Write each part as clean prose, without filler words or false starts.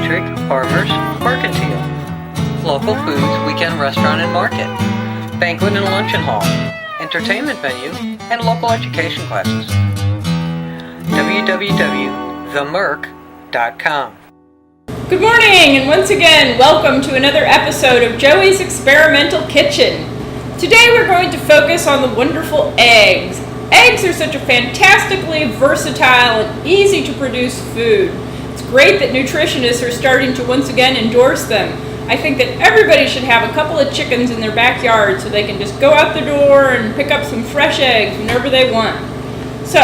Electric, Farmers, Mercantile, Local Foods, Weekend Restaurant and Market, Banquet and Luncheon Hall, Entertainment Venue, and local education classes. www.themerc.com. Good morning, and once again, welcome to another episode of Joey's Experimental Kitchen. Today we're going to focus on the wonderful eggs. Eggs are such a fantastically versatile and easy to produce food. It's great that nutritionists are starting to once again endorse them. I think that everybody should have a couple of chickens in their backyard so they can just go out the door and pick up some fresh eggs whenever they want. So,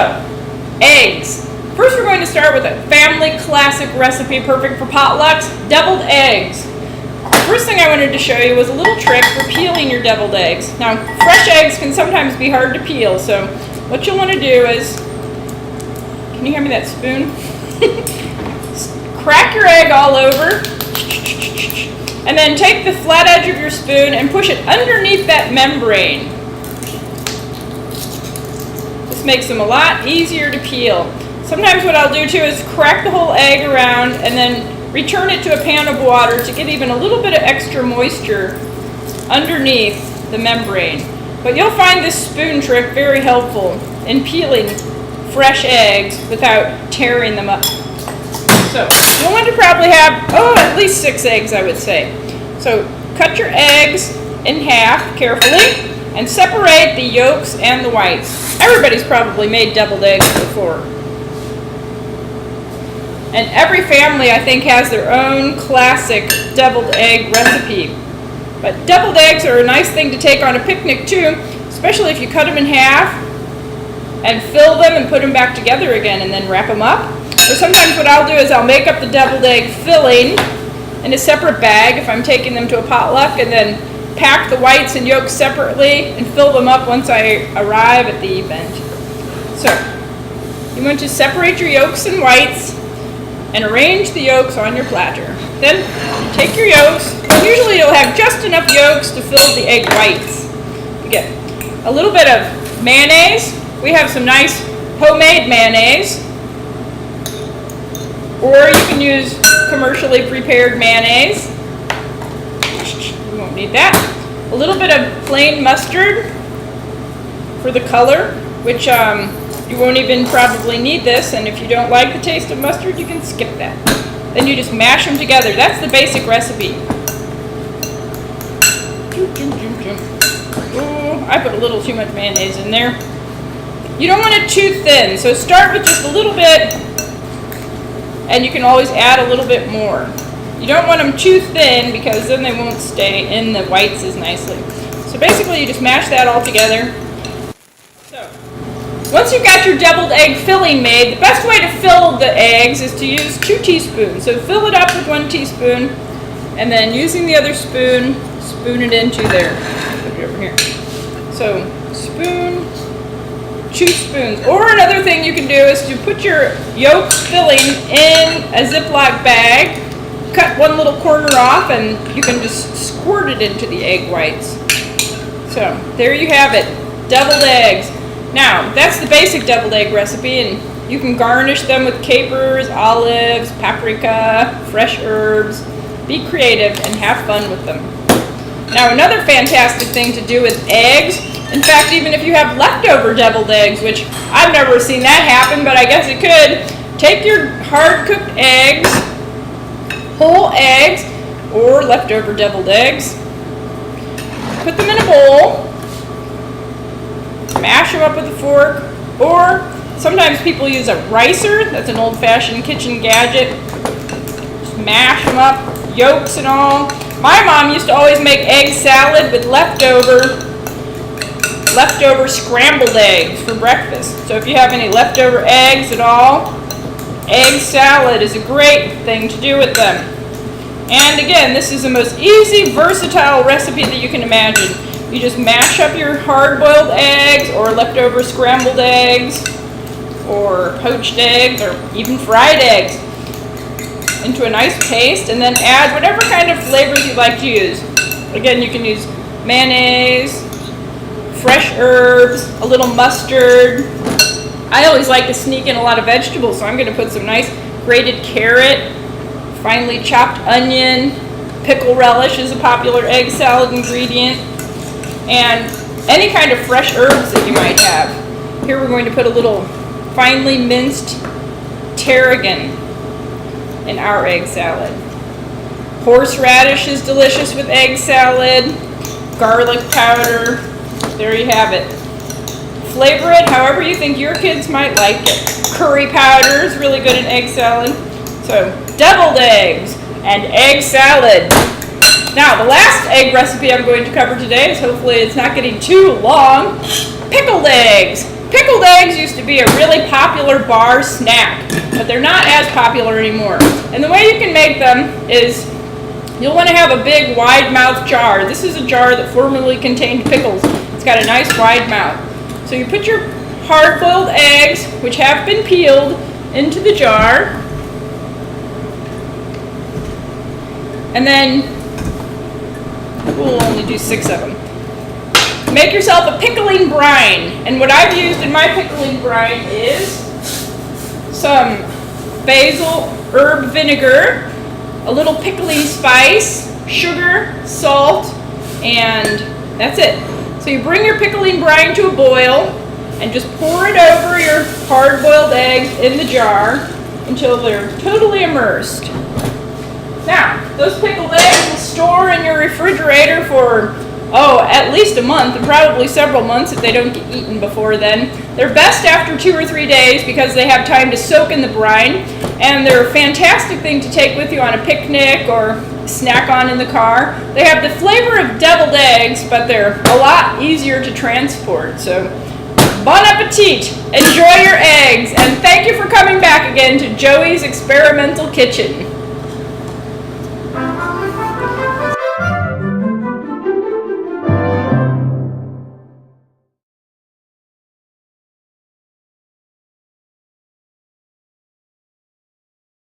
eggs. First we're going to start with a family classic recipe perfect for potlucks, deviled eggs. The first thing I wanted to show you was a little trick for peeling your deviled eggs. Now, fresh eggs can sometimes be hard to peel, so what you'll want to do is, can you hand me that spoon? Crack your egg all over, and then take the flat edge of your spoon and push it underneath that membrane. This makes them a lot easier to peel. Sometimes what I'll do too is crack the whole egg around and then return it to a pan of water to get even a little bit of extra moisture underneath the membrane. But you'll find this spoon trick very helpful in peeling fresh eggs without tearing them up. So you'll want to probably have, at least 6 eggs, I would say. So cut your eggs in half carefully and separate the yolks and the whites. Everybody's probably made deviled eggs before. And every family, I think, has their own classic deviled egg recipe. But deviled eggs are a nice thing to take on a picnic too, especially if you cut them in half and fill them and put them back together again and then wrap them up. Or sometimes what I'll do is I'll make up the deviled egg filling in a separate bag if I'm taking them to a potluck, and then pack the whites and yolks separately and fill them up once I arrive at the event. So you want to separate your yolks and whites and arrange the yolks on your platter. Then take your yolks. Usually you'll have just enough yolks to fill the egg whites. You get a little bit of mayonnaise. We have some nice homemade mayonnaise. Or you can use commercially prepared mayonnaise. We won't need that. A little bit of plain mustard for the color, which you won't even probably need this, and if you don't like the taste of mustard, you can skip that. Then you just mash them together. That's the basic recipe. Oh, I put a little too much mayonnaise in there. You don't want it too thin, so start with just a little bit, and you can always add a little bit more. You don't want them too thin because then they won't stay in the whites as nicely. So basically you just mash that all together. Once you've got your deviled egg filling made, the best way to fill the eggs is to use 2 teaspoons. So fill it up with 1 teaspoon, and then using the other spoon, spoon it into there. Put it over here. So spoon, 2 spoons. Or another thing you can do is to put your yolk filling in a Ziploc bag, cut one little corner off, and you can just squirt it into the egg whites. So there you have it, deviled eggs. Now, that's the basic deviled egg recipe, and you can garnish them with capers, olives, paprika, fresh herbs. Be creative and have fun with them. Now, another fantastic thing to do with eggs, in fact, even if you have leftover deviled eggs, which I've never seen that happen, but I guess it could, take your hard-cooked eggs, whole eggs, or leftover deviled eggs, put them in a bowl, mash them up with a fork, or sometimes people use a ricer. That's an old-fashioned kitchen gadget. Just mash them up, yolks and all. My mom used to always make egg salad with leftover scrambled eggs for breakfast. So if you have any leftover eggs at all, egg salad is a great thing to do with them. And again, this is the most easy, versatile recipe that you can imagine. You just mash up your hard-boiled eggs or leftover scrambled eggs or poached eggs or even fried eggs into a nice paste, and then add whatever kind of flavors you like to use. Again, you can use mayonnaise, fresh herbs, a little mustard. I always like to sneak in a lot of vegetables, so I'm going to put some nice grated carrot, finely chopped onion. Pickle relish is a popular egg salad ingredient. And any kind of fresh herbs that you might have. Here we're going to put a little finely minced tarragon in our egg salad. Horseradish is delicious with egg salad. Garlic powder. There you have it. Flavor it however you think your kids might like it. Curry powder is really good in egg salad. So, deviled eggs and egg salad. Now, the last egg recipe I'm going to cover today is, hopefully it's not getting too long, pickled eggs. Pickled eggs used to be a really popular bar snack, but they're not as popular anymore. And the way you can make them is you'll want to have a big wide mouth jar. This is a jar that formerly contained pickles. It's got a nice wide mouth. So you put your hard-boiled eggs, which have been peeled, into the jar. And then we'll only do 6 of them. Make yourself a pickling brine. And what I've used in my pickling brine is some basil herb vinegar, a little pickling spice, sugar, salt, and that's it. So you bring your pickling brine to a boil and just pour it over your hard-boiled eggs in the jar until they're totally immersed. Now, those pickled eggs will store in your refrigerator for, at least a month, and probably several months if they don't get eaten before then. They're best after 2 or 3 days because they have time to soak in the brine, and they're a fantastic thing to take with you on a picnic or snack on in the car. They have the flavor of deviled eggs, but they're a lot easier to transport. So, bon appetit! Enjoy your eggs, and thank you for coming back again to Joey's Experimental Kitchen.